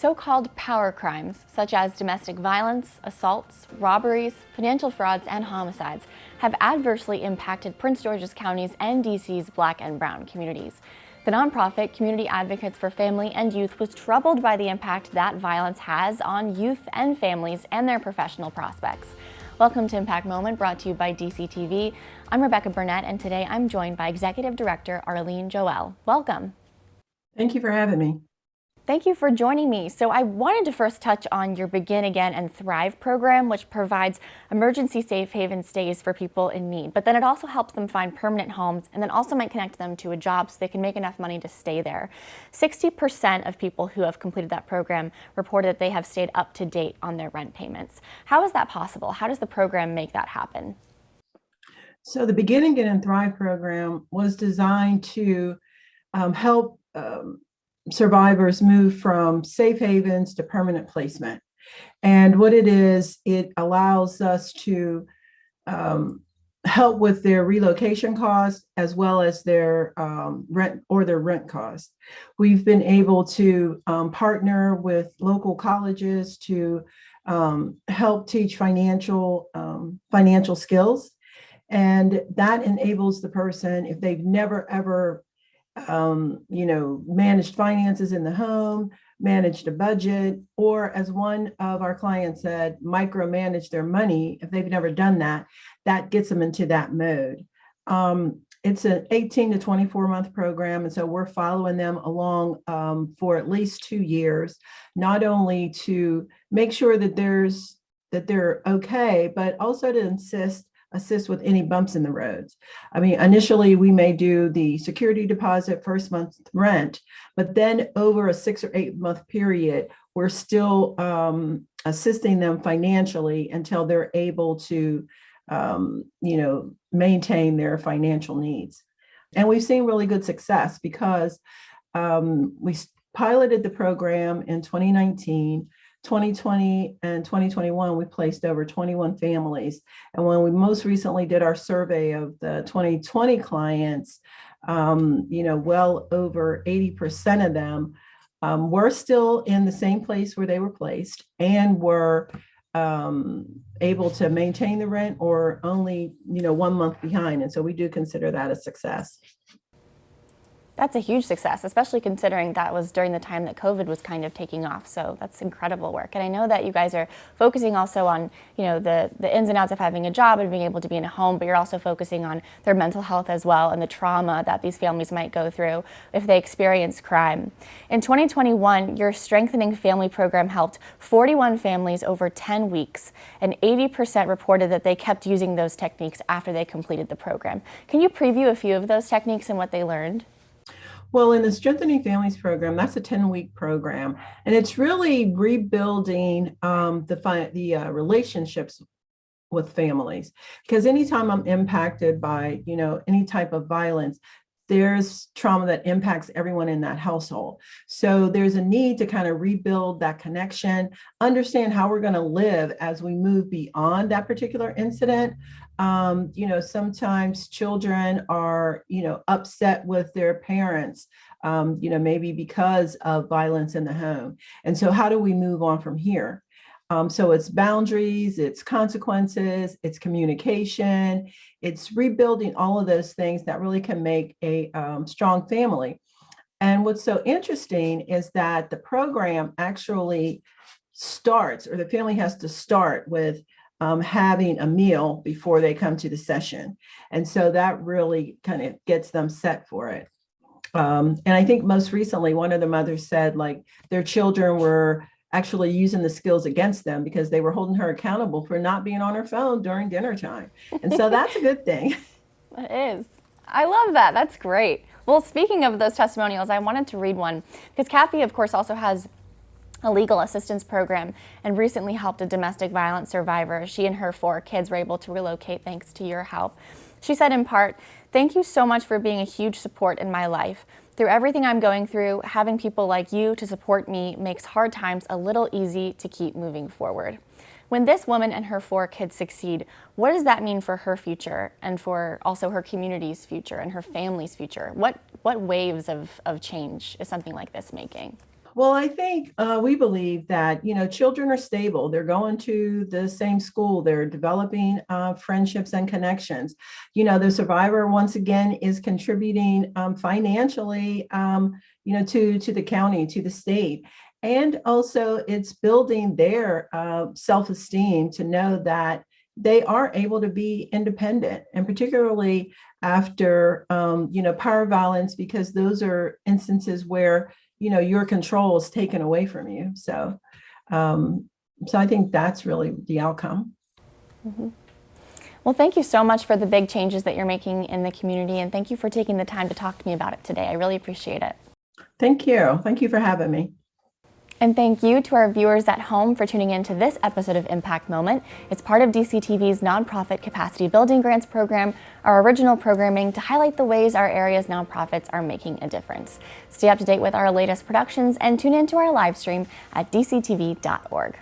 So-called power crimes, such as domestic violence, assaults, robberies, financial frauds, and homicides, have adversely impacted Prince George's County's and DC's Black and Brown communities. The nonprofit Community Advocates for Family and Youth was troubled by the impact that violence has on youth and families and their professional prospects. Welcome to Impact Moment, brought to you by DCTV. I'm Rebecca Burnett, and today I'm joined by Executive Director Arlene Joel. Welcome. Thank you for having me. Thank you for joining me. So I wanted to first touch on your Begin Again and Thrive program, which provides emergency safe haven stays for people in need. But then it also helps them find permanent homes, and then also might connect them to a job so they can make enough money to stay there. 60% of people who have completed that program reported that they have stayed up to date on their rent payments. How is that possible? How does the program make that happen? So the Begin Again and Thrive program was designed to help survivors move from safe havens to permanent placement. And what it is, it allows us to help with their relocation costs as well as their rent costs. We've been able to partner with local colleges to help teach financial skills. And that enables the person, if they've never ever managed finances in the home, managed a budget, or as one of our clients said, micromanage their money. If they've never done that, that gets them into that mode. It's an 18 to 24 month program. And so we're following them along for at least 2 years, not only to make sure that they're okay, but also to assist with any bumps in the roads. I mean, initially we may do the security deposit, first month rent, but then over a 6 or 8 month period, we're still assisting them financially until they're able to, maintain their financial needs. And we've seen really good success because we piloted the program in 2019. 2020 and 2021, we placed over 21 families. And when we most recently did our survey of the 2020 clients, well over 80% of them were still in the same place where they were placed and were able to maintain the rent or only, 1 month behind. And so we do consider that a success. That's a huge success, especially considering that was during the time that COVID was kind of taking off. So that's incredible work. And I know that you guys are focusing also on, the ins and outs of having a job and being able to be in a home, but you're also focusing on their mental health as well and the trauma that these families might go through if they experience crime. In 2021, your Strengthening Family program helped 41 families over 10 weeks, and 80% reported that they kept using those techniques after they completed the program. Can you preview a few of those techniques and what they learned? Well, in the Strengthening Families program, that's a 10-week program, and it's really rebuilding the relationships with families. Because anytime I'm impacted by, any type of violence, there's trauma that impacts everyone in that household. So there's a need to kind of rebuild that connection, understand how we're going to live as we move beyond that particular incident. Sometimes children are, upset with their parents, maybe because of violence in the home. And so how do we move on from here? So it's boundaries, it's consequences, it's communication, it's rebuilding all of those things that really can make a strong family. And what's so interesting is that the program actually starts, or the family has to start with having a meal before they come to the session. And so that really kind of gets them set for it. And I think most recently, one of the mothers said like their children were actually using the skills against them because they were holding her accountable for not being on her phone during dinner time. And so that's a good thing. It is. I love that. That's great. Well, speaking of those testimonials, I wanted to read one because Kathy, of course, also has a legal assistance program and recently helped a domestic violence survivor. She and her 4 kids were able to relocate thanks to your help. She said in part, "Thank you so much for being a huge support in my life. Through everything I'm going through, having people like you to support me makes hard times a little easy to keep moving forward." When this woman and her 4 kids succeed, what does that mean for her future and for also her community's future and her family's future? What waves of change is something like this making? Well, I think we believe that, children are stable. They're going to the same school. They're developing friendships and connections. The survivor, once again, is contributing financially, to the county, to the state. And also, it's building their self-esteem to know that they are able to be independent, and particularly after, power violence, because those are instances where your control is taken away from you. So I think that's really the outcome. Mm-hmm. Well, thank you so much for the big changes that you're making in the community, and thank you for taking the time to talk to me about it today. I really appreciate it. Thank you. Thank you for having me. And thank you to our viewers at home for tuning in to this episode of Impact Moment. It's part of DCTV's nonprofit capacity building grants program, our original programming to highlight the ways our area's nonprofits are making a difference. Stay up to date with our latest productions and tune into our live stream at dctv.org.